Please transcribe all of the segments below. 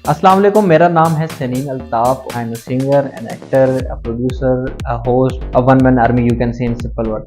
अस्सलाम वालेकुम, मेरा नाम है Saneen Altaf. I am a singer, an actor, a producer, a host, a one man army, you can say in simple word.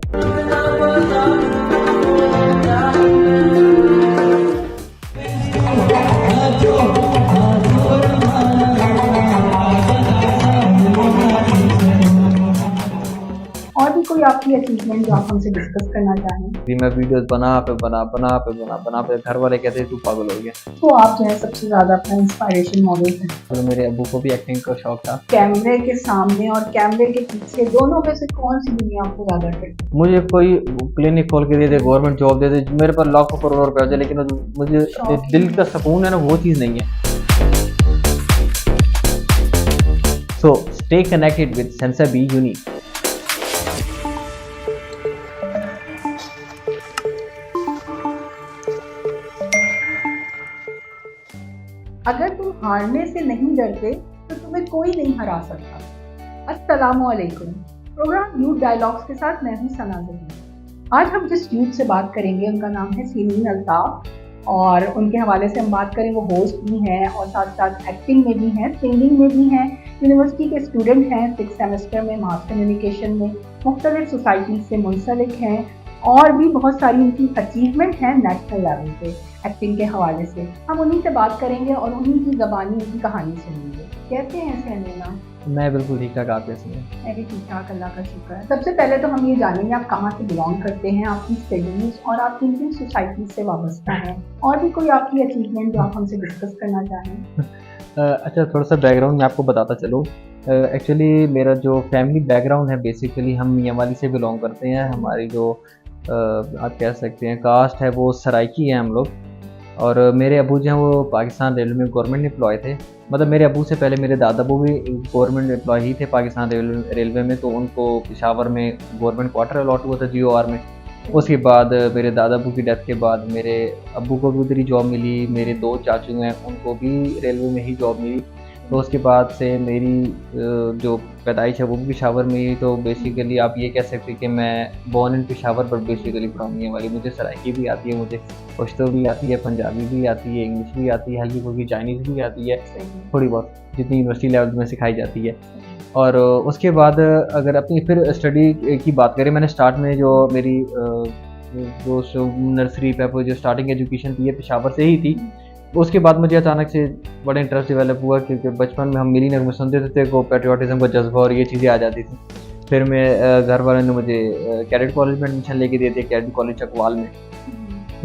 और भी कोई आपकी अचीवमेंट जो आप हमसे डिस्कस करना चाहें? भी मैं वीडियोस बना पे घर वाले कहते तू पागल हो गया। तो आप जो है सबसे ज़्यादा अपना इंस्पिरेशन मॉडल हैं। तो मेरे अब्बू को भी एक्टिंग का शौक था। कैमरे के सामने और कैमरे के पीछे दोनों में से कौन-सी दुनिया आपको ज़्यादा अट्रैक्ट? मुझे कोई क्लिनिक खोल के दे दे, गवर्नमेंट जॉब दे दे, मेरे पास लाखों करोड़ों रुपए हो जाए, लेकिन मुझे दिल का सुकून है ना, वो चीज़ नहीं है। So stay connected with sensor be unique. अगर तुम हारने से नहीं डरते तो तुम्हें कोई नहीं हरा सकता। अस्सलामुअलैकुम। प्रोग्राम यूथ डायलॉग्स के साथ मैं हूं सना ज़हीर। आज हम जिस यूथ से बात करेंगे उनका नाम है सनीन अल्ताफ और उनके हवाले से हम बात करें। वो होस्ट भी हैं और साथ साथ एक्टिंग में भी हैं, सिंगिंग में भी हैं, यूनिवर्सिटी के स्टूडेंट हैं, 6th सेमेस्टर में मास कम्युनिकेशन में, मुख्तलिफ सोसाइटी से मुंसलिक हैं और भी बहुत सारी उनकी अचीवमेंट हैं नेशनल लेवल पे एक्टिंग के हवाले से। हम उन्हीं से बात करेंगे और उन्हीं की ज़बानी उनकी कहानी सुनेंगे। कैसे हैं सनीना? मैं बिल्कुल ठीक ठाक, आप कैसे हैं? मैं भी ठीक ठाक, अल्लाह का शुक्र है। सबसे पहले तो हम ये जानेंगे आप कहाँ से बिलोंग करते हैं, आपकी स्टडीज और आप किन किन सोसाइटी से वाबस्ता हैं, और भी कोई आपकी अचीवमेंट जो आप हमसे डिस्कस करना चाहें। अच्छा, थोड़ा सा बैकग्राउंड मैं आपको बताता चलूँ। एक्चुअली मेरा जो फैमिली बैकग्राउंड है, बेसिकली हम मियाँ वाली से बिलोंग करते हैं। हमारी जो आप कह सकते हैं कास्ट है, वो सराइकी है हम लोग। और मेरे अबू जो हैं वो पाकिस्तान रेलवे में गवर्नमेंट एम्प्लॉय थे। मतलब मेरे अबू से पहले मेरे दादा अबू भी गवर्नमेंट एम्प्लॉय ही थे पाकिस्तान रेलवे में। तो उनको पेशावर में गवर्नमेंट क्वार्टर अलॉट हुआ था GOR में। उसके बाद मेरे दादा अबू की डेथ के बाद मेरे अबू को भी उधर ही जॉब मिली। मेरे 2 चाचू हैं, उनको भी रेलवे में ही जॉब मिली। तो उसके बाद से मेरी जो पैदाइश है वो भी पेशावर में ही। तो बेसिकली आप ये कह सकते हैं कि मैं born in Peshawar, but basically from वाली। मुझे सराइकी भी आती है, मुझे पश्तो भी आती है, पंजाबी भी आती है, इंग्लिश भी आती है, हल्की फुल्की चाइनीज़ भी आती है, थोड़ी बहुत, जितनी यूनिवर्सिटी लेवल में सिखाई जाती है। और उसके बाद अगर अपनी फिर स्टडी की बात करें, मैंने स्टार्ट में जो मेरी जो नर्सरी पे जो स्टार्टिंग एजुकेशन थी ये पेशावर से ही थी। उसके बाद मुझे अचानक से बड़ा इंटरेस्ट डेवलप हुआ, क्योंकि बचपन में हम मिलीनियर में सुनते थे को पैट्रियोटिज़म का जज्बा और ये चीज़ें आ जाती थी। फिर मैं घर वालों ने मुझे कैडेट कॉलेज में एडमिशन लेके दे दिया, कैडेट कॉलेज चकवाल में।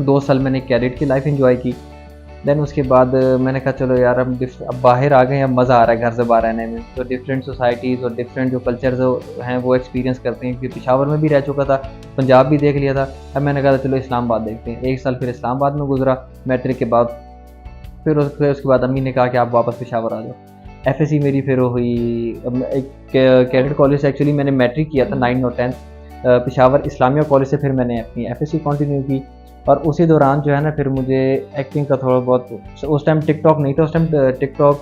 2 साल मैंने कैडेट की लाइफ एंजॉय की। देन उसके बाद मैंने कहा चलो यार, अब बाहर आ गए हैं, अब मज़ा आ रहा है घर से बाहर रहने में। तो डिफरेंट सोसाइटीज़ और डिफरेंट जो कल्चर हैं वो एक्सपीरियंस करते हैं, क्योंकि पेशावर में भी रह चुका था, पंजाब भी देख लिया था। अब मैंने कहा चलो इस्लामाबाद देखते हैं। 1 साल फिर इस्लामाबाद में गुजरा मैट्रिक के बाद। फिर उसके बाद अम्मी ने कहा कि आप वापस पेशावर आ जाओ। FSC मेरी फिर हुई एक कैडेट कॉलेज से। एक्चुअली मैंने मैट्रिक किया था 9 और 10 पेशावर इस्लामिया कॉलेज से। फिर मैंने अपनी FSC कंटिन्यू की। और उसी दौरान जो है ना, फिर मुझे एक्टिंग का थोड़ा बहुत, उस टाइम टिकटॉक नहीं था, उस टाइम टिकटॉक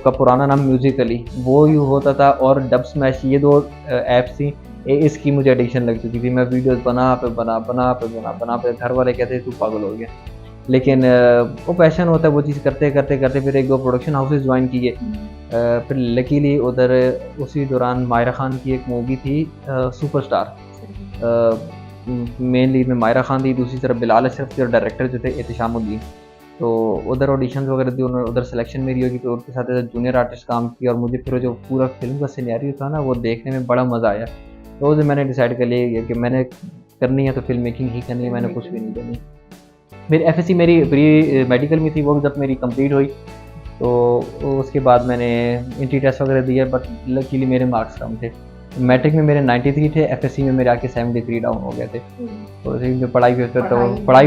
का पुराना नाम म्यूजिकली वो यूँ होता था, और डब स्मैश, ये 2 ऐप्स थी। इसकी मुझे एडिक्शन लग चुकी थी। मैं वीडियोस बना पे घर वाले कहते तू पागल हो गया। लेकिन वो पैशन होता है, वो चीज़ करते करते करते फिर 1-2 प्रोडक्शन हाउसेस ज्वाइन किए। फिर लकीली उधर उसी दौरान मायरा खान की एक मूवी थी सुपरस्टार, मेन लीड में मायरा खान थी, दूसरी तरफ बिलाल अशरफ थे और डायरेक्टर जो थे एहतिशामुद्दीन। तो उधर ऑडिशंस वगैरह दी उन्होंने, उधर सिलेक्शन मेरी होगी। फिर उनके साथ जूनियर आर्टिस्ट काम किया और मुझे फिर जो पूरा फिल्म का सिनेरियो था ना, वो देखने में बड़ा मज़ा आया। तो उस दिन मैंने डिसाइड कर लिया कि मैंने करनी है तो फिल्म मेकिंग ही करनी है, मैंने कुछ भी नहीं करनी। फिर FSC मेरी प्री मेडिकल में थी, वो जब मेरी कंप्लीट हुई तो उसके बाद मैंने एंट्री टेस्ट वगैरह दिया, बट लकीली मेरे मार्क्स कम थे। मैट्रिक में मेरे 93 थे, FSC में मेरे आके 73 डाउन हो गए थे। तो जो पढ़ाई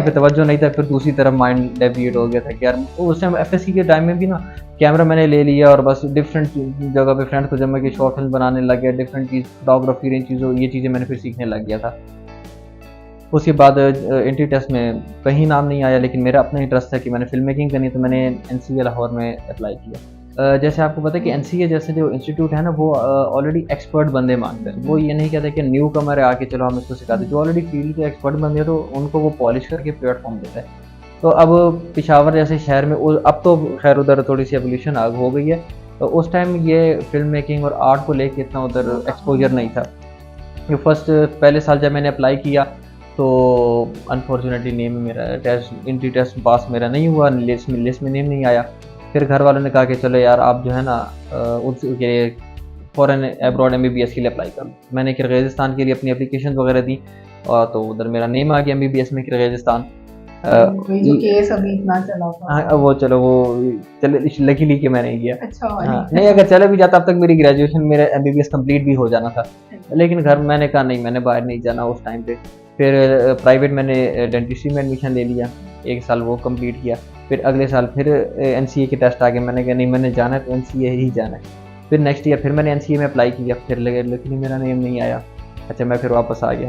पे तवज्जो नहीं था, फिर दूसरी तरफ माइंड डेविएट हो गया था कि यार उस टाइम FSC के टाइम में भी ना कैमरा मैंने ले लिया और बस डिफरेंट जगह पे फ्रेंड्स को जमा के शॉर्ट फिल्म बनाने लग गया, डिफरेंट चीज़ फोटोग्राफी ये चीज़ें मैंने फिर सीखने लग गया था। उसके बाद एंट्री टेस्ट में कहीं नाम नहीं आया, लेकिन मेरा अपना इंटरेस्ट था कि मैंने फिल्म मेकिंग करनी, तो मैंने NCA लाहौर में अप्लाई किया। जैसे आपको पता है कि NCA जैसे जो इंस्टीट्यूट है ना, वो ऑलरेडी एक्सपर्ट बंदे मांगते हैं। वो ये नहीं कहते कि न्यू कमर है आके चलो हम इसको सिखाते। जो ऑलरेडी फील्ड के एक्सपर्ट बंदे हैं तो उनको वो पॉलिश करके प्लेटफॉर्म देता है। तो अब पेशावर जैसे शहर में अब तो खैर उधर थोड़ी सी एवोल्यूशन हो गई है। तो उस टाइम ये फिल्म मेकिंग और आर्ट को लेके इतना उधर एक्सपोजर नहीं था। ये फर्स्ट पहले साल जब मैंने अप्लाई किया तो अनफॉर्चुनेटली नेम मेरा टेस्ट एंट्री टेस्ट पास मेरा नहीं हुआ, लिस्ट में नेम नहीं आया। फिर घर वालों ने कहा कि चलो यार आप जो है ना उसके फ़ॉरेन एब्रॉड MBBS के लिए अप्लाई कर लो। मैंने किर्गिज़स्तान के लिए अपनी एप्लीकेशन वगैरह दी और तो उधर मेरा नेम आ गया MBBS में किर्गिज़स्तान। वही जो केस अभी इतना चला था। हाँ वो चलो वो चलो लकीली कि मैंने किया। अच्छा हाँ नहीं अगर चला भी जाता अब तक मेरी ग्रेजुएशन मेरा MBBS कंप्लीट भी हो जाना था, लेकिन घर मैंने कहा नहीं मैंने बाहर नहीं जाना उस टाइम पे। फिर प्राइवेट मैंने डेंटिस्ट्री में एडमिशन ले लिया, 1 साल वो कंप्लीट किया। फिर अगले साल फिर NCA के टेस्ट आ गए, मैंने कहा नहीं मैंने जाना है तो NCA ही जाना है। फिर नेक्स्ट ईयर फिर मैंने NCA में अप्लाई किया, फिर लगे लेकिन मेरा नेम नहीं आया। अच्छा मैं फिर वापस आ गया,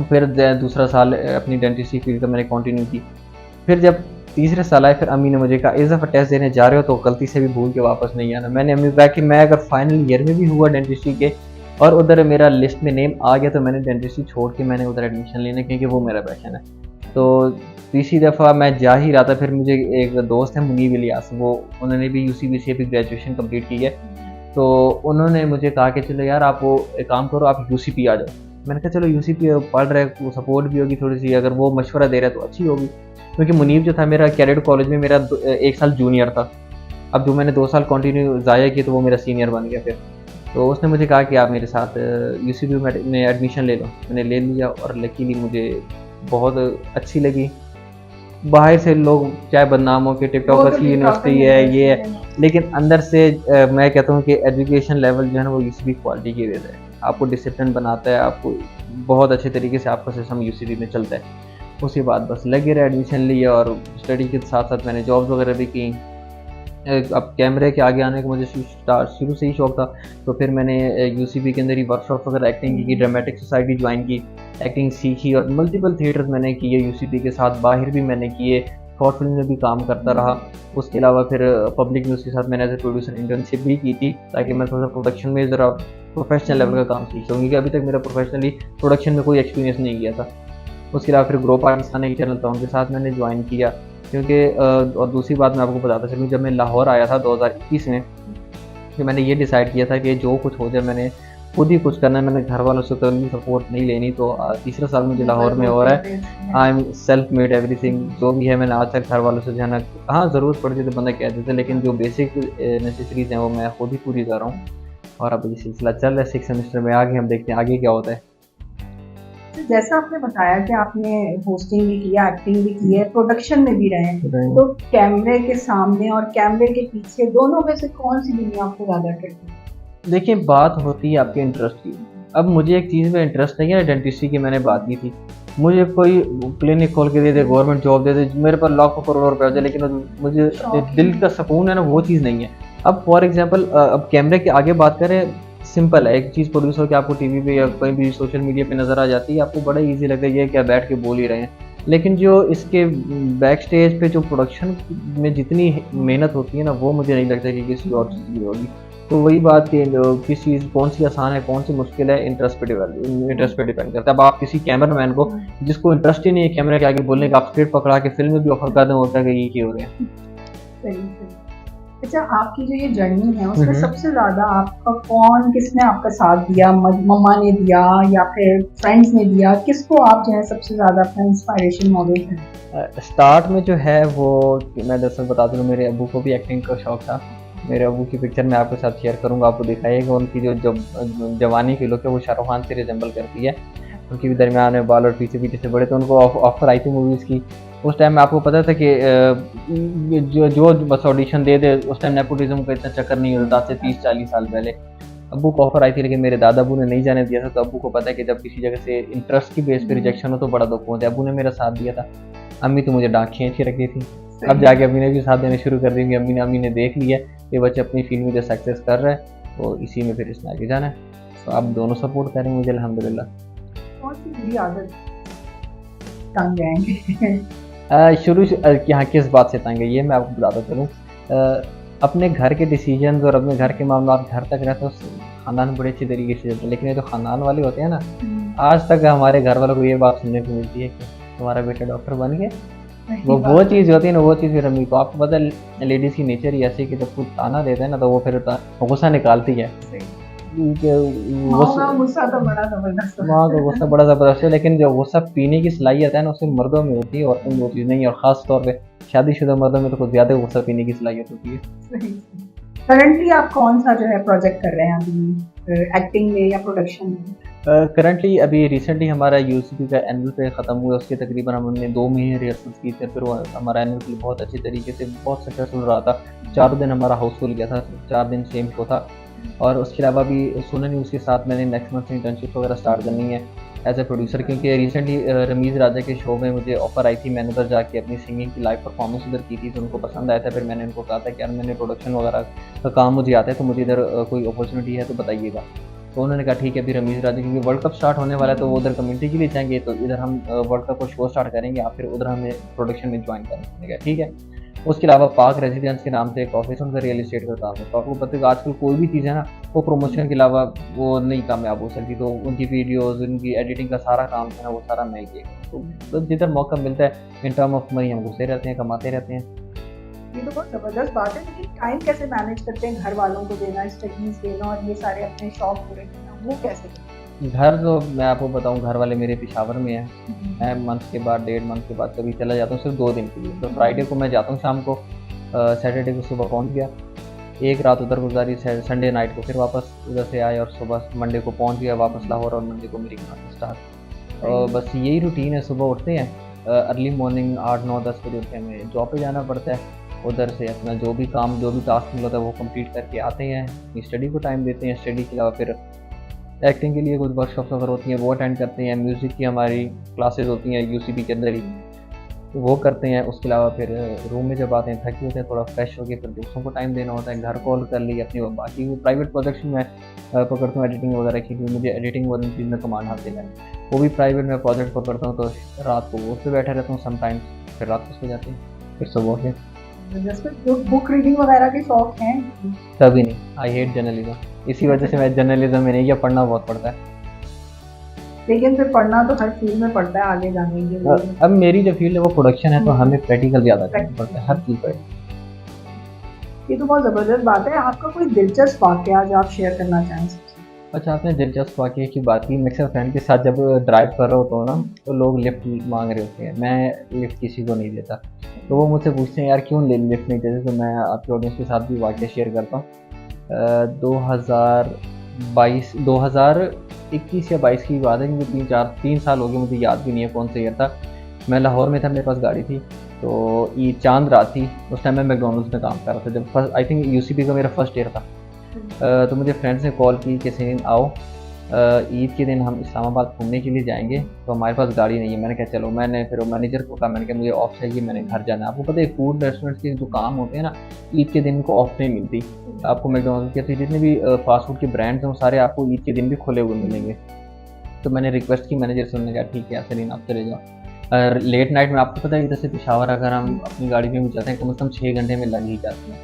फिर दूसरा साल अपनी डेंटिस्ट्री फील्ड का मैंने कंटिन्यू की। फिर जब तीसरे साल आए फिर अम्मी ने मुझे कहा इस दफ़ा टेस्ट देने जा रहे हो तो गलती से भी भूल के वापस नहीं आना। मैंने अम्मी को कहा कि मैं अगर फाइनल ईयर में भी हुआ डेंटिस्ट्री के और उधर मेरा लिस्ट में नेम आ गया तो मैंने डेंटिस्ट्री छोड़ के मैंने उधर एडमिशन लेना क्योंकि वो मेरा पैशन है। तो तीसरी दफ़ा मैं जा ही रहा था, फिर मुझे एक दोस्त है मुनीब इलियास, वो उन्होंने भी UCB से भी ग्रेजुएशन कंप्लीट की है। तो उन्होंने मुझे कहा कि चलो यार आप वो एक काम करो आप UCP आ जाओ। मैंने कहा चलो UCP पढ़ रहे वो सपोर्ट भी होगी थोड़ी सी, अगर वो मशवरा दे रहा है तो अच्छी होगी। क्योंकि मुनीब जो था मेरा कैडेट कॉलेज में मेरा 1 साल जूनियर था। अब जो मैंने 2 साल कंटिन्यू ज़ाया किए तो वो मेरा सीनियर बन गया। फिर तो उसने मुझे कहा कि आप मेरे साथ UCP में एडमिशन ले लो। मैंने ले लिया और लकीली मुझे बहुत अच्छी लगी। बाहर से लोग चाहे बदनाम हो कि टिकटॉक अच्छी यूनिवर्सिटी है ये है, लेकिन अंदर से मैं कहता हूँ कि एजुकेशन लेवल जो है ना वो UCP क्वालिटी की वजह है। आपको डिसिप्लिन बनाता है, आपको बहुत अच्छे तरीके से आपका सिस्टम UCP में चलता है। उसके बाद बस लगे रहे, एडमिशन लिया और स्टडी के साथ साथ मैंने जॉब्स वगैरह भी की। अब कैमरे के आगे आने का मुझे शुरू से ही शौक था, तो फिर मैंने UCP के अंदर ही वर्कशॉप वगैरह एक्टिंग की, ड्रामेटिक सोसाइटी ज्वाइन की, एक्टिंग सीखी और मल्टीपल थिएटर्स मैंने किए UCP के साथ, बाहर भी मैंने किए, शॉर्ट फिल्म में भी काम करता रहा। उसके अलावा फिर पब्लिक न्यूज़ के साथ मैंने एज ए प्रोड्यूसर इंटर्नशिप भी की थी ताकि मैं थोड़ा सा प्रोडक्शन में ज़रा प्रोफेशनल लेवल का काम सीख सकूँ, क्योंकि अभी तक मेरा प्रोफेशनली प्रोडक्शन में कोई एक्सपीरियंस नहीं किया था। उसके अलावा फिर ग्रो पाकिस्तान एक चैनल था उनके साथ मैंने ज्वाइन किया, क्योंकि और दूसरी बात मैं आपको बताता चलूँ, जब मैं लाहौर आया था 2021 में, कि मैंने ये डिसाइड किया था कि जो कुछ हो जाए मैंने खुद ही कुछ करना है, मैंने घर वालों से कभी सपोर्ट नहीं लेनी। तो तीसरा साल मुझे लाहौर में हो रहा है, I am self made everything, जो भी है मैंने आज तक घर वालों से जो है ना, हाँ ज़रूरत पड़ती है तो बंदा कह देते, लेकिन जो बेसिक नेसेसरीज हैं वो मैं खुद ही पूरी कर रहा हूँ। और अब ये सिलसिला चल रहा है, 6 सेमेस्टर में आगे हम देखते हैं आगे क्या होता है। जैसा आपने बताया कि आपने होस्टिंग भी किया, एक्टिंग भी की है, प्रोडक्शन में भी रहे हैं, तो कैमरे के सामने और कैमरे के पीछे दोनों में से कौन सी दुनिया आपको ज़्यादा अट्रैक्ट है? देखिए बात होती है आपके इंटरेस्ट की। अब मुझे एक चीज़ में इंटरेस्ट नहीं है, डेंटिस्ट्री की मैंने बात की थी, मुझे कोई क्लिनिक खोल के दे दे, गवर्नमेंट जॉब दे दे, मेरे पास लाखों करोड़ रुपए हो जाए, लेकिन मुझे दिल का सुकून है ना वो चीज़ नहीं है। अब फॉर एग्जांपल अब कैमरे के आगे बात करें, सिंपल है, एक चीज़ प्रोड्यूस होकर आपको टीवी पे या कहीं भी सोशल मीडिया पे नज़र आ जाती है, आपको बड़ा इजी लगता है ये क्या बैठ के बोल ही रहे हैं, लेकिन जो इसके बैक स्टेज पे जो प्रोडक्शन में जितनी मेहनत होती है ना वो मुझे नहीं लगता कि किसी और चीज़ की होगी। तो वही बात कि किस चीज़ कौन सी आसान है कौन सी मुश्किल है, इंटरेस्ट पे डिपेंड करता है। अब आप किसी कैमरामैन को जिसको इंटरेस्ट ही नहीं है कैमरे के आगे बोलने का, आप स्क्रिप्ट पकड़ा के फिल्म में भी ऑफर कर दें, होता है कि ये क्यों हो रहे हैं। सही। अच्छा, आपकी जो ये जर्नी है उसमें सबसे ज़्यादा आपका कौन, किसने आपका साथ दिया? मम्मा ने दिया या फिर फ्रेंड्स ने दिया? किसको आप जो है सबसे ज़्यादा अपना इंस्पायरेशन मॉडल है? स्टार्ट में जो है वो मैं दरअसल बता दूँ, मेरे अबू को भी एक्टिंग का शौक था। मेरे अबू की पिक्चर मैं आपके साथ शेयर करूँगा, आपको दिखाइएगा उनकी जो जवानी की लुक है वो शाहरुख खान से रिजेंबल करती है। उनकी भी दरमियान में बाल और पीछे से बड़े, तो उनको ऑफर आई थी मूवीज़ की। उस टाइम में आपको पता था कि जो बस ऑडिशन दे दे, उस टाइम नेपोटिज्म का इतना चक्कर नहीं होता, से 30-40 साल पहले अब्बू को ऑफर आई थी, लेकिन मेरे दादा अबू ने नहीं जाने दिया था। तो अब्बू को पता है कि जब किसी जगह से इंटरेस्ट की बेस पे रिजेक्शन हो तो बड़ा दुख होता है। अब्बू ने मेरा साथ दिया था, अम्मी तो मुझे डांट खींच के रखी थी। अब जाके अम्मी ने भी साथ देने शुरू कर दी, अम्मी ने देख लिया ये बच्चे अपनी फील्ड में जो सक्सेस कर रहे हैं तो इसी में फिर इसमें आगे जाना है। तो आप दोनों सपोर्ट करेंगे मुझे अल्हम्दुलिल्लाह। कौन सी बुरी आदत तंग जाएंगे? शुरू यहाँ किस बात से तंग है ये मैं आपको बताता चलूँ। अपने घर के डिसीजन और अपने घर के मामला घर तक रहते हो, ख़ानदान बड़े अच्छी तरीके से चलते हैं, लेकिन ये जो ख़ानदान वाले होते हैं ना, आज तक हमारे घर वालों को ये बात सुनने को मिलती है कि तुम्हारा बेटा डॉक्टर बन गया, सही वो बात है। चीज़ होती है ना, वो चीज़ फिर अम्मी को आपको पता है लेडीज़ की नेचर ही ऐसी है कि जब कुछ ताना देते हैं ना तो वो फिर गुस्सा निकालती है सही। कि माओ का गुस्सा गुस्सा तो बड़ा ज़बरदस्त माँ होता का है। गुस्सा बड़ा ज़बरदस्त है, लेकिन जो गुस्सा पीने की सलाहियत है ना, उससे मर्दों में होती है, औरतों में वो चीज़ नहीं है, और ख़ास तौर पे शादीशुदा मर्दों में तो कुछ ज़्यादा गुस्सा पीने की सलाहियत होती है। सही। करंटली आप कौन-सा जो है प्रोजेक्ट कर रहे हैं अभी एक्टिंग में या प्रोडक्शन में? करंटली अभी रिसेंटली हमारा यूसीपी का एनुअल पे ख़त्म हुआ, उसके तकरीबन हमने 2 महीने रिहर्सल्स की थे, फिर वो हमारा एनुअल पे बहुत अच्छी तरीके से बहुत सक्सेसफुल रहा था। 4 दिन हमारा हाउसफुल गया था, 4 दिन सेम शो था, और उसके अलावा भी सुना नहीं उसके साथ मैंने नेक्स्ट मंथ से इंटर्नशिप वगैरह स्टार्ट करनी है एज़ अ प्रोड्यूसर, क्योंकि रिसेंटली रमीज़ राजा के शो में मुझे ऑफ़र आई थी, मैंने उधर जाके अपनी सिंगिंग की लाइव परफॉर्मेंस उधर की थी, तो उनको पसंद आया था। फिर मैंने उनको कहा था कि यार मैंने प्रोडक्शन वगैरह का काम मुझे आता है, तो मुझे इधर कोई अपॉर्चुनिटी है तो बताइएगा। तो उन्होंने कहा ठीक है, अभी रमीज़ राजा क्योंकि वर्ल्ड कप स्टार्ट होने वाला है तो वो उधर कम्युनिटी के लिए जाएँगे, तो इधर हम वर्ल्ड कप का शो स्टार्ट करेंगे, आप फिर उधर हमें प्रोडक्शन में जॉइन करें। मैंने कहा ठीक है। उसके अलावा पाक रेजिडेंस के नाम से एक ऑफिस उनका रियल एस्टेट का काम है, तो आपको पता है कि आजकल कोई भी चीज़ है ना, वो प्रमोशन के अलावा वो नहीं कामयाब हो सकती, तो उनकी वीडियोज़, उनकी एडिटिंग का सारा काम है ना, वो सारा मैं ही किया करता हूँ। तो जिधर मौका मिलता है इन टर्म ऑफ मनी हम घुसे रहते हैं, कमाते रहते हैं। ये तो बहुत ज़बरदस्त बात है, लेकिन टाइम कैसे मैनेज करते हैं घर वालों को देना, स्टडीज़ देना और ये सारे अपने शौक पूरे करना, वो कैसे करते घर तो मैं आपको बताऊँ, घर वाले मेरे पेशावर में हैं। हैं? मैं मंथ के बाद, 1.5 मंथ के बाद कभी चला जाता हूँ सिर्फ 2 दिन के लिए। तो फ्राइडे को मैं जाता हूँ शाम को, सैटरडे को सुबह पहुँच गया, एक रात उधर गुजारी, संडे नाइट को फिर वापस उधर से आए, और सुबह मंडे को पहुँच गया वापस लाहौर, और मंडे को मेरी क्लास स्टार्ट। सही। बस यही रूटीन है, सुबह उठते हैं अर्ली मॉर्निंग 8, 9, 10 बजे उठते हैं, हमें जॉब पे जाना पड़ता है। उधर से अपना जो भी काम, जो भी टास्क मिला होता है वो कंप्लीट करके आते हैं, अपनी स्टडी को टाइम देते हैं, स्टडी के अलावा फिर एक्टिंग के लिए कुछ वर्कशॉप्स वगैरह होती हैं वो अटेंड करते हैं, म्यूज़िक की हमारी क्लासेस होती हैं यूसीपी के अंदर ही, तो वो करते हैं। उसके अलावा फिर रूम में जब आते हैं थके होते हैं, थोड़ा फ्रेश होके फिर दोस्तों को टाइम देना होता है, घर कॉल कर ली अपनी, वो बाकी वो प्राइवेट प्रोजेक्ट्स में मैं पकड़ता हूँ एडिटिंग वगैरह की, क्योंकि मुझे एडिटिंग वाली चीज़ में कमांड हासिल है। वो भी प्राइवेट में प्रोजेक्ट पकड़ता हूँ, तो रात को वो उस पे बैठा रहता हूँ समटाइम्स, फिर रात को सो जाते हैं, फिर सुबह उठे। जैसे जो बुक रीडिंग वगैरह के शौक हैं? कभी नहीं, आई हेट जर्नलिज्म, इसी वजह से मैं जर्नलिज्म में नहीं किया, पढ़ना बहुत पड़ता है। लेकिन फिर पढ़ना तो हर फील्ड में पड़ता है आगे जाने के लिए। अब मेरी जो फील्ड है वो प्रोडक्शन है, तो हमें प्रैक्टिकल ज़्यादा करना पड़ता है हर चीज़ पर। ये तो बहुत ज़बरदस्त बात है। आपका कोई दिलचस्प वाक़या जो आप शेयर करना चाहें सबसे? अच्छा, आपने दिलचस्प वाक़ये की बात की, मैं अक्सर फ्रेंड के साथ जब ड्राइव कर रहा होता हूँ ना, तो लोग लिफ्ट मांग रहे होते हैं, मैं लिफ्ट किसी को नहीं देता, तो वो मुझसे पूछते हैं यार क्यों लिफ्ट नहीं देते, तो मैं आपके ऑडियंस के साथ भी वाक़या शेयर करता हूँ। 2021 या 22 की बात है, क्योंकि 3 साल हो गए, मुझे याद भी नहीं है कौन सा ईयर था। मैं लाहौर में था, मेरे पास गाड़ी थी, तो ये चांद रात थी, उस टाइम मैं मैकडॉनल्ड्स में काम कर रहा था, जब फर्स्ट आई थिंक यूसीपी का मेरा फर्स्ट ईयर था। तो मुझे फ्रेंड्स ने कॉल की कि सेलिन आओ, ईद के दिन हम इस्लामाबाद घूमने के लिए जाएंगे, तो हमारे पास गाड़ी नहीं है। मैंने कहा चलो, मैंने फिर मैनेजर को कहा, मैंने कहा मुझे ऑफ चाहिए, मैंने घर जाना है। आपको पता है फूड रेस्टोरेंट्स के जो काम होते हैं ना, ईद के दिन इनको ऑफ नहीं मिलती। आपको मैकडॉनल्ड्स के जितने भी फास्ट फूड के ब्रांड्स हैं वो सारे आपको ईद के दिन भी खुले हुए मिलेंगे। तो मैंने रिक्वेस्ट की मैनेजर से, उन्होंने कहा ठीक है सेलिन आप चले जाओ। लेट नाइट में आपको पता है इधर से पेशावर अगर हम अपनी गाड़ी में भी जाते हैं कम से कम 6 घंटे में लग ही जाते हैं।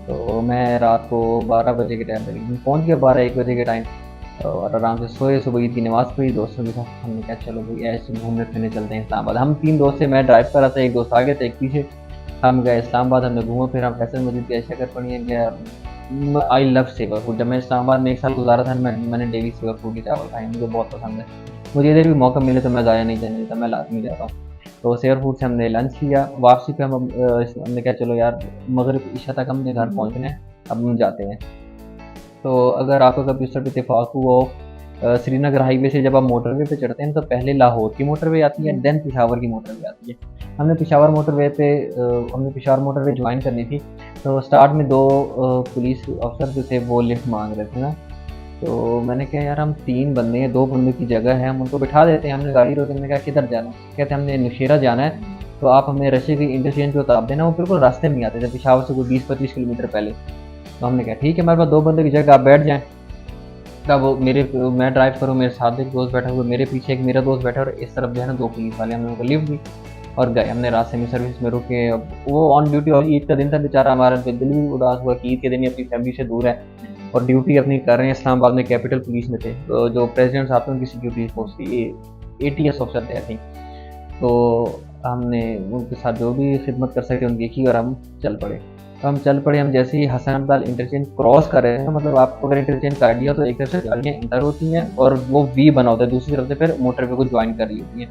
तो मैं रात को 12 बजे के टाइम तक पहुँच गया, 12-1 बजे के टाइम, और आराम से सोए, सुबह ईद की नमाज़ पढ़ी दोस्तों के साथ। हमने कहा चलो भाई ऐसे घूमने फिरने चलते हैं इस्लामाबाद। हम 3 दोस्त थे, मैं ड्राइव कर रहा था, एक दोस्त आगे था, एक पीछे। हम गए इस्लामाबाद, हमने घूमा फिर, हम फैसल मस्जिद गए, शकर पढ़िए गया। आई लव सेवर फूड, जब मैं इस्लामाबाद में 1 साल गुजारा था, मैंने डेली सेवर फूड के चावल खाए, मुझे बहुत पसंद है। मुझे इधर भी मौका मिले तो मैं ज़ाया नहीं जाने देता, मैं लाजमी जाता हूँ। तो सेवर फूड से हमने लंच किया, वापसी पे हमने कहा चलो यार मगरिब ईशा तक हमने घर पहुँचना है, अब हम जाते हैं। तो अगर आपका कभी उस तरह इत्तेफाक हुआ हो, श्रीनगर हाईवे से जब आप मोटरवे पे चढ़ते हैं तो पहले लाहौर की मोटरवे आती है, देन पेशावर की मोटरवे आती है। हमने पेशावर मोटरवे ज्वाइन करनी थी, तो स्टार्ट में 2 पुलिस अफसर जो थे वो लिफ्ट मांग रहे थे ना, तो मैंने कहा यार हम 3 बंदे हैं, 2 बंदों की जगह है, हम उनको बिठा देते हैं। हमने गाड़ी रोकी, मैंने कहा किधर जाना है, कहते हमने नौशेरा जाना है, तो आप हमें रशी की इंटरचेंज पे उतार देना। वो बिल्कुल रास्ते में आते थे, पेशावर से कोई 20-25 किलोमीटर पहले। तो हमने कहा ठीक है, हमारे पास 2 बंदों की जगह, आप बैठ जाएँ। तब मैं ड्राइव करूँ, मेरे साथ एक दोस्त बैठा हुआ, मेरे पीछे एक मेरा दोस्त बैठा, और इस तरफ जो है ना 2 पुलिस वाले, हमने उनको लिफ्ट दी और गए। हमने रास्ते में सर्विस में रुके, वो ऑन ड्यूटी, और ईद का दिन था बेचारा, हमारा दिल भी उदास हुआ कि ईद के दिन ही अपनी फैमिली से दूर है और ड्यूटी अपनी कर रहे हैं। इस्लामाबाद में कैपिटल पुलिस में थे, तो जो प्रेसिडेंट साहब थे उनकी सिक्योरिटी फोर्स थी, ATS ऑफिसर थे आई थिंक। तो हमने उनके साथ जो भी खिदमत कर सके उनकी की और हम चल पड़े। तो हम चल पड़े, हम जैसे ही हसन अब्दाल इंटरचेंज क्रॉस कर रहे हैं, मतलब आपको अगर इंटरचेंज काट दिया तो एक तरफ से गाड़ियाँ इंटर होती हैं और वो वी बना होता है, दूसरी तरफ से फिर मोटरवे को ज्वाइन कर रही होती हैं।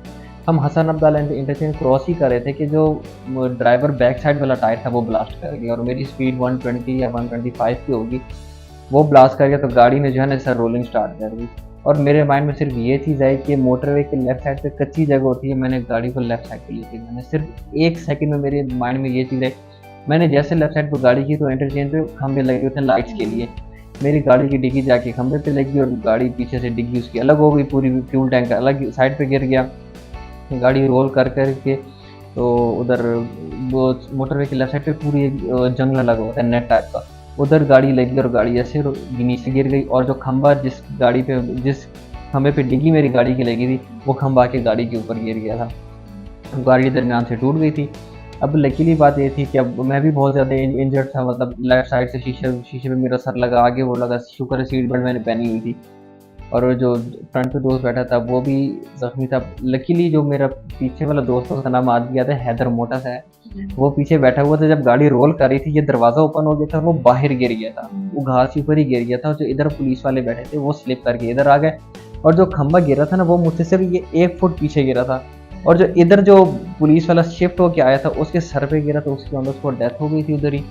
हम हसन अब्दाल इंटरचेंज क्रॉस ही कर रहे थे कि जो ड्राइवर बैक साइड वाला टायर था वो ब्लास्ट कर गया और मेरी स्पीड 120 या 125 की होगी, वो ब्लास्ट कर गया। तो गाड़ी ने जो है ना सर रोलिंग स्टार्ट कर दी और मेरे माइंड में सिर्फ ये चीज़ आई कि मोटरवे के लेफ्ट साइड पे कच्ची जगह होती है, मैंने गाड़ी को लेफ्ट साइड पे ली थी। मैंने सिर्फ एक सेकंड में मेरे माइंड में ये चीज़ आई, मैंने जैसे लेफ्ट साइड पर गाड़ी की तो इंटरचेंज पे खंभे लगे होते हैं लाइट्स के लिए, मेरी गाड़ी की डिग्गी जाके खंभे पे लगी और गाड़ी पीछे से डिग्गी उसकी अलग हो गई, पूरी फ्यूल टैंक अलग साइड पे गिर गया। गाड़ी रोल कर के तो उधर वो मोटरवे के लेफ्ट साइड पे पूरी एक जंगला लगा होता है नेट टाइप का, उधर गाड़ी लगी और गाड़ी ऐसे नीचे गिर गई और जो खंभा जिस खंभे पे डिग्गी मेरी गाड़ी की लगी थी वो खंभा के गाड़ी के ऊपर गिर गया था, गाड़ी दरमियान से टूट गई थी। अब लकीली बात ये थी कि अब मैं भी बहुत ज़्यादा इंजर्ड था, मतलब लेफ्ट साइड से शीशे पे मेरा सर लगा, आगे वो लगा, शुक्र है सीट बेल्ट मैंने पहनी हुई थी और जो फ्रंट पे दोस्त बैठा था वो भी ज़ख्मी था। लकीली जो मेरा पीछे वाला दोस्त था उसका नाम आज भी याद है, हैदर मोटा सा है, वो पीछे बैठा हुआ था। जब गाड़ी रोल कर रही थी ये दरवाज़ा ओपन हो गया था और वो बाहर गिर गया था, वो घास के ऊपर ही गिर गया था और जो इधर पुलिस वाले बैठे थे वो स्लिप करके इधर आ गए और जो खंबा गिरा था ना वो मुझसे सिर्फ ये 1 फुट पीछे गिरा था और जो इधर जो पुलिस वाला शिफ्ट होके आया था उसके सर पे गिरा तो उसकी ऑन द स्पॉट डेथ हो गई थी उधर ही,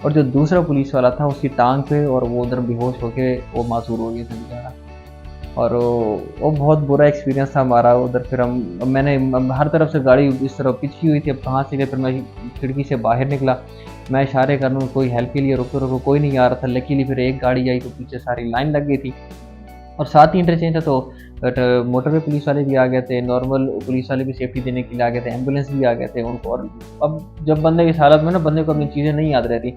और जो दूसरा पुलिस वाला था उसकी टांग पे और वो उधर बेहोश होके वो मासूर हो गया था बेचारा। और वो बहुत बुरा एक्सपीरियंस था हमारा उधर। फिर मैंने हर तरफ से गाड़ी इस तरफ पिछकी हुई थी, अब कहाँ से गए, फिर मैं खिड़की से बाहर निकला, मैं इशारे कर लूँ कोई हेल्प के लिए, रुको रुको, कोई नहीं आ रहा था। लकीली फिर एक गाड़ी आई तो पीछे सारी लाइन लग गई थी और साथ ही इंटरचेंज था तो मोटरवे पुलिस वाले भी आ गए थे, नॉर्मल पुलिस वाले भी सेफ्टी देने के लिए आ गए थे, एम्बुलेंस भी आ गए थे उनको। और अब जब बंदे की हालत में ना बंदे को अपनी चीज़ें नहीं याद रहती,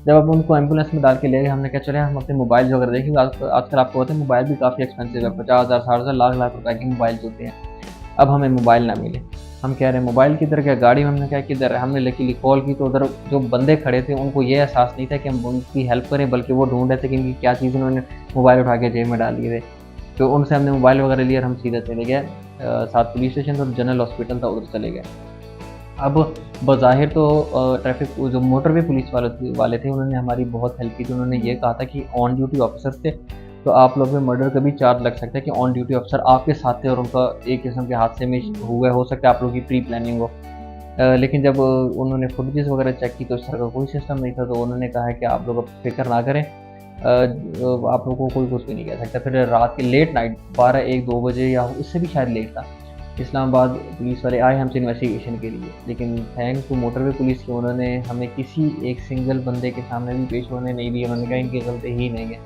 जब अब उनको एम्बुलेंस में डाल के ले गए, हमने कहा चले हम अपने मोबाइल वगैरह देखेंगे। आजकल आपको पता है मोबाइल भी काफ़ी एक्सपेंसिव है, 50,000 60,000 लाख रुपए के मोबाइल होते हैं। अब हमें मोबाइल ना मिले, हम कह रहे हैं मोबाइल किधर गया, गाड़ी में हमने कहा किधर है, हमने लकीली कॉल की तो उधर जो बंदे खड़े थे उनको ये एहसास नहीं था कि हम उनकी हेल्प करें, बल्कि वो ढूंढ रहे थे कि इनकी क्या चीज़ उन्होंने मोबाइल उठा के जेब में डाल दिए थे। तो उनसे हमने मोबाइल वगैरह लिया और हम सीधा चले गए साथ पुलिस स्टेशन और जनरल हॉस्पिटल था उधर चले गए। अब बज़ाहिर तो ट्रैफिक जो मोटरवे पुलिस वाले थे उन्होंने हमारी बहुत हेल्प की थी। उन्होंने ये कहा था कि ऑन ड्यूटी ऑफिसर्स थे तो आप लोग पे मर्डर का भी चार्ज लग सकता है कि ऑन ड्यूटी ऑफिसर आपके साथ थे और उनका एक किस्म के हादसे में हुआ, हो सकता है आप लोगों की प्री प्लानिंग हो। लेकिन जब उन्होंने फुटेजेस वगैरह चेक की तो इस तरह का कोई सिस्टम नहीं था, तो उन्होंने कहा है कि आप लोग फिक्र ना करें, आप लोगों को कोई कुछ भी नहीं कह सकता। फिर रात के लेट नाइट 12-1-2 बजे या उससे भी शायद लेट था, इस्लामाबाद पुलिस वाले आए हमसे इन्वेस्टिगेशन के लिए, लेकिन थैंक टू मोटरवे पुलिस की उन्होंने हमें किसी एक सिंगल बंदे के सामने भी पेश होने नहीं दिया। उन्होंने कहा इनकी गलती ही नहीं है,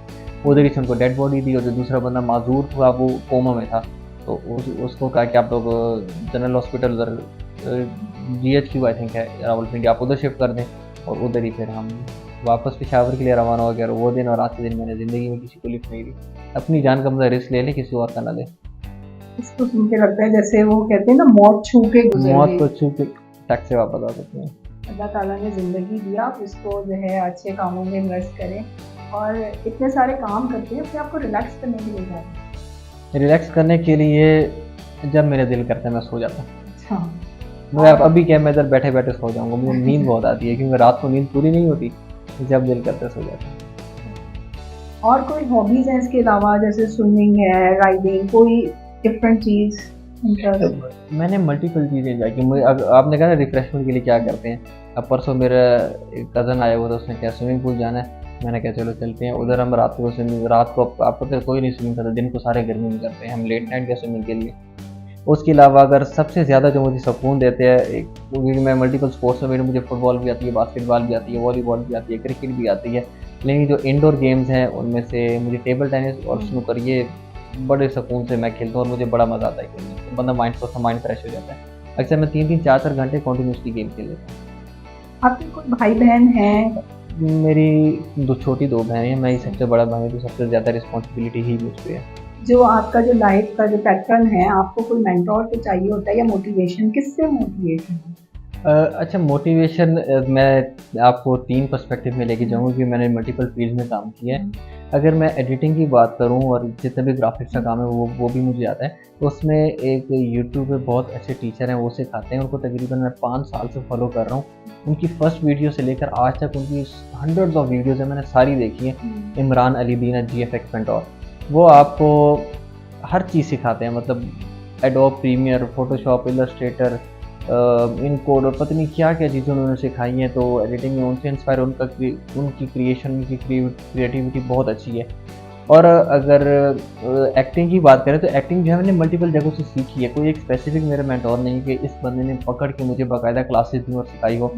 उधर ही से उनको डेड बॉडी दी और जो दूसरा बंदा माजूर था वो कोमा में था, तो उसको कहा कि आप लोग जनरल हॉस्पिटल उधर GHQ आई थिंक है रावलपिंडी, आप उधर शिफ्ट कर दें। और उधर ही फिर हम वापस पेशावर के लिए रवाना हो गया। और वो दिन और आज के दिन मैंने ज़िंदगी में किसी को लिफ्ट नहीं दी। अपनी जान का मतलब रिस्क ले ले, किसी और का ना ले। इसको सुन के लगता है जैसे वो कहते हैं ना मौत छू के गुजर मौत गई। को छू के टक से वापस आ सकते हैं। अल्लाह ताला ने ज़िंदगी दिया, आप इसको जो है अच्छे कामों में इन्वेस्ट करें और इतने सारे काम करते हैं अपने आप को रिलैक्स करने के लिए जाते हैं। रिलैक्स करने के लिए जब मेरा दिल करता है मैं सो जाता हूँ। अच्छा, मैं अभी क्या मैं इधर बैठे बैठे सो जाऊँगा, मुझे नींद बहुत आती है क्योंकि रात को नींद पूरी नहीं होती, जब दिल करता है सो जाता हूँ। और कोई हॉबीज हैं इसके अलावा, जैसे स्विमिंग है, राइडिंग, कोई डिफरेंट चीज़ इंटरेस्ट? मैंने मल्टीपल चीज़ें एंजॉय की। मुझे आपने कहा ना रिफ्रेशमेंट के लिए क्या करते हैं, अब परसों मेरा एक कज़न आया हुआ था, उसने क्या स्विमिंग पूल जाना है, मैंने कहा चलो चलते हैं उधर। हम रात को स्विमिंग, रात को आपको तो कोई नहीं स्विमिंग करता, दिन को सारे गर्मी में करते हैं, हम लेट नाइट गए स्विमिंग के लिए। उसके अलावा अगर सबसे ज़्यादा जो मुझे सुकून देते हैं, एक क्योंकि मैं मल्टीपल स्पोर्ट्स में, मुझे फुटबॉल भी आती है, बास्केटबॉल भी आती है, वॉलीबॉल भी आती है, क्रिकेट भी आती है, लेकिन जो इंडोर गेम्स हैं उनमें से मुझे टेबल टेनिस और स्नूकर, ये बड़े सुकून से मैं खेलता हूँ और मुझे बड़ा मज़ा आता है खेलने में। बंदा माइंड फ्रेश हो जाता है। अक्सर मैं 3-3 4-4 घंटे कॉन्टीन्यूसली गेम खेल लेता हूँ। आपके कोई भाई बहन हैं? मेरी छोटी 2 बहनें हैं, मैं ही सबसे बड़ा भाई हूँ, तो सबसे ज़्यादा रिस्पॉन्सिबिलिटी ही मुझ पे है। जो आपका जो लाइफ का जो पैटर्न है, आपको कोई मेंटोर तो चाहिए होता है या मोटिवेशन? किससे मोटिवेशन? अच्छा, मोटिवेशन मैं आपको 3 पर्सपेक्टिव में लेके जाऊँगा क्योंकि मैंने मल्टीपल फील्ड में काम किया है। अगर मैं एडिटिंग की बात करूँ और जितने भी ग्राफिक्स का काम है वो भी मुझे आता है। तो उसमें एक यूट्यूब पे बहुत अच्छे टीचर हैं, वो सिखाते हैं, उनको तकरीबन मैं 5 साल से फॉलो कर रहा हूँ। उनकी फर्स्ट वीडियो से लेकर आज तक उनकी हंड्रेड्स ऑफ वीडियोज़ हैं, मैंने सारी देखी हैं। इमरान अली दीना जीएफएक्स मेंटोर, वो आपको हर चीज़ सिखाते हैं, मतलब एडोब प्रीमियर, फोटोशॉप, इलस्ट्रेटर, इन कोड और पता नहीं क्या-क्या चीज़ें उन्होंने सिखाई हैं। तो एडिटिंग में उनसे इंस्पायर उनकी क्रिएशन, उनकी क्रिएटिविटी बहुत अच्छी है। और अगर एक्टिंग की बात करें तो एक्टिंग जो है मैंने मल्टीपल जगहों से सीखी है। कोई एक स्पेसिफिक मेरा मेंटोर नहीं कि इस बंदे ने पकड़ के मुझे बाकायदा क्लासेस दी और सिखाई हो।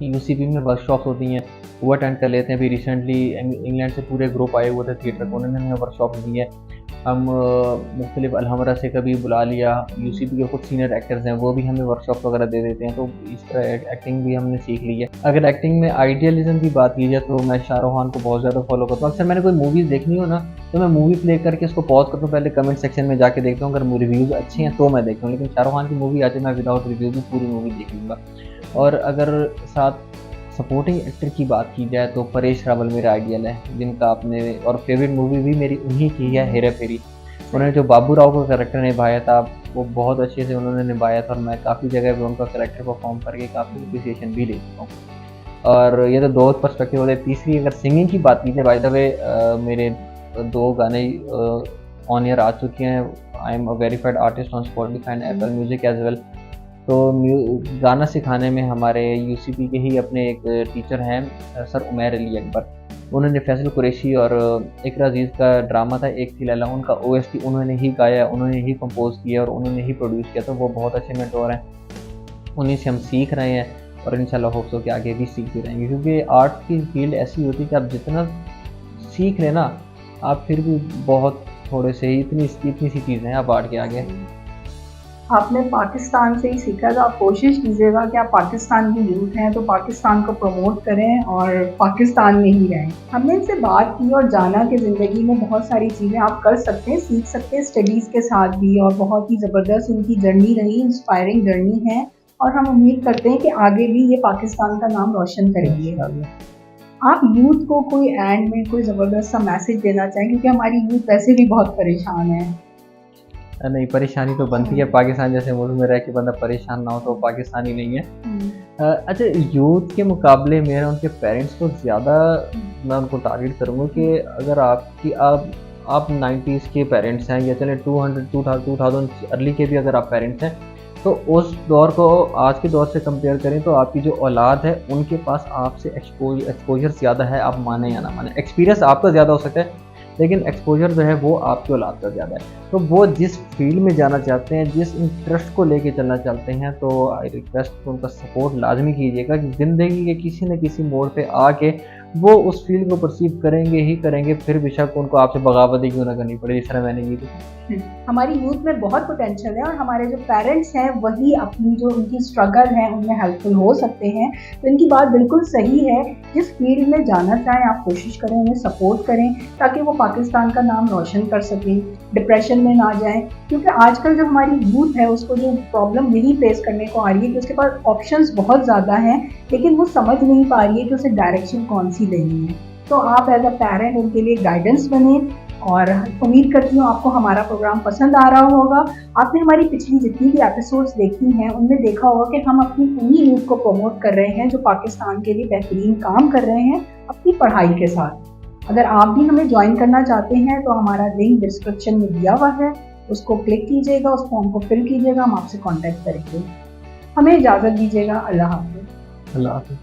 यूसीबी में वर्कशॉप्स होती हैं, वो अटेंड कर लेते हैं। अभी रिसेंटली इंग्लैंड से पूरे ग्रुप आए हुए थे थिएटर को, उन्होंने हमें वर्कशॉप दी है। हम मुख्तलिफ अलहमरा से कभी बुला लिया, यूसीबी के कुछ सीनियर एक्टर्स हैं, वो भी हमें वर्कशॉप वगैरह दे देते हैं। तो इस तरह एक्टिंग भी हमने सीख ली है। अगर एक्टिंग में आइडियलिज्म की बात की जाए तो मैं शाहरुख खान को बहुत ज़्यादा फॉलो करता हूँ। अक्सर मैंने कोई मूवीज़ देखनी हो ना, तो मैं मूवी प्ले करके उसको पॉज करता हूँ, पहले कमेंट सेक्शन में जाके देखता हूँ, अगर रिव्यूज़ अच्छे हैं तो मैं देखता हूँ। लेकिन शाहरुख खान की मूवी आती है, मैं विदाउट रिव्यू भी पूरी मूवी देख लूँगा। और अगर साथ सपोर्टिंग एक्टर की बात की जाए तो परेश रावल मेरा आइडियल है, जिनका आपने और फेवरेट मूवी भी मेरी उन्हीं की है, हेरा फेरी। उन्होंने जो बाबू राव का कैरेक्टर निभाया था वो बहुत अच्छे से उन्होंने निभाया था, और मैं काफ़ी जगह पे उनका कैरेक्टर परफॉर्म करके काफ़ी अप्रिसिएशन भी ले चुका हूँ। और ये तो दो पर्सपेक्टिव होते हैं। तीसरी अगर सिंगिंग की बात की जाए, बाय द वे मेरे 2 गाने ऑन ईयर आ चुके हैं। I am a verified artist on Spotify and Apple music as well. तो गाना सिखाने में हमारे यूसीपी के ही अपने एक टीचर हैं, सर उमैर अली अकबर। उन्होंने फैसल कुरैशी और इकरा अजीज़ का ड्रामा था एक थी लैला, उनका ओएसटी उन्होंने ही गाया, उन्होंने ही कंपोज किया और उन्होंने ही प्रोड्यूस किया। तो वो बहुत अच्छे मेंटोर हैं, उन्हीं से हम सीख रहे हैं और इंशाल्लाह होप सो कि आगे भी सीखते रहेंगे। क्योंकि आर्ट की फील्ड ऐसी होती है कि आप जितना सीख लें ना, आप फिर भी बहुत थोड़े से ही इतनी सी चीज़ें हैं आप आर्ट के आगे। आपने पाकिस्तान से ही सीखा, तो आप कोशिश कीजिएगा कि आप पाकिस्तान की यूथ हैं तो पाकिस्तान को प्रमोट करें और पाकिस्तान में ही रहें। हमने इनसे बात की और जाना कि ज़िंदगी में बहुत सारी चीज़ें आप कर सकते हैं, सीख सकते हैं स्टडीज़ के साथ भी, और बहुत ही ज़बरदस्त उनकी जर्नी रही, इंस्पायरिंग जर्नी है। और हम उम्मीद करते हैं कि आगे भी ये पाकिस्तान का नाम रोशन करेंगे। आप यूथ को कोई एंड में कोई ज़बरदस्त सा मैसेज देना चाहें, क्योंकि हमारी यूथ वैसे भी बहुत परेशान है। नहीं, परेशानी तो बनती है, पाकिस्तान जैसे मुल्क में रह के बंदा परेशान ना हो तो पाकिस्तानी नहीं है। अच्छा, यूथ के मुकाबले में उनके पेरेंट्स को ज़्यादा मैं उनको टारगेट करूँगा कि अगर आप 90s के पेरेंट्स हैं, या चले 2000 अर्ली के भी अगर आप पेरेंट्स हैं, तो उस दौर को आज के दौर से कंपेयर करें तो आपकी जो औलाद है उनके पास आपसे एक्सपोजर ज़्यादा है, आप माने या ना माने। एक्सपीरियंस आपका ज़्यादा हो सकता है, लेकिन एक्सपोजर जो है वो आपकी औलाद का ज़्यादा है। तो वो जिस फील्ड में जाना चाहते हैं, जिस इंटरेस्ट को लेके चलना चाहते हैं, तो आई रिक्वेस्ट उनका सपोर्ट लाजमी कीजिएगा कि ज़िंदगी के किसी न किसी मोड़ पे आके वो उस फील्ड को परसीव करेंगे ही करेंगे, फिर बेशक उनको आपसे बगावत ही क्यों ना करनी पड़े, जिस तरह मैंने की थी। हमारी यूथ में बहुत पोटेंशियल है और हमारे जो पेरेंट्स हैं वही अपनी जो उनकी स्ट्रगल है उनमें हेल्पफुल हो सकते हैं। तो इनकी बात बिल्कुल सही है, जिस फील्ड में जाना चाहें आप कोशिश करें, उन्हें सपोर्ट करें ताकि वो पाकिस्तान का नाम रोशन कर सकें, डिप्रेशन में ना जाएं। क्योंकि आजकल जो हमारी यूथ है उसको जो प्रॉब्लम यही फेस करने को आ रही है कि उसके पास ऑप्शंस बहुत ज़्यादा हैं, लेकिन वो समझ नहीं पा रही है कि उसे डायरेक्शन कौन सी लेनी है। तो आप एज अ पेरेंट उनके लिए गाइडेंस बने। और उम्मीद करती हूँ आपको हमारा प्रोग्राम पसंद आ रहा होगा। आपने हमारी पिछली जितनी भी एपिसोड्स देखी हैं उनमें देखा होगा कि हम अपनी उन्हीं यूथ को प्रमोट कर रहे हैं जो पाकिस्तान के लिए बेहतरीन काम कर रहे हैं अपनी पढ़ाई के साथ। अगर आप भी हमें ज्वाइन करना चाहते हैं तो हमारा लिंक डिस्क्रिप्शन में दिया हुआ है, उसको क्लिक कीजिएगा, उस फॉर्म को फिल कीजिएगा, हम आपसे कॉन्टैक्ट करेंगे। हमें इजाज़त दीजिएगा। अल्लाह हाफ़िज़। अल्लाह हाफ़िज़।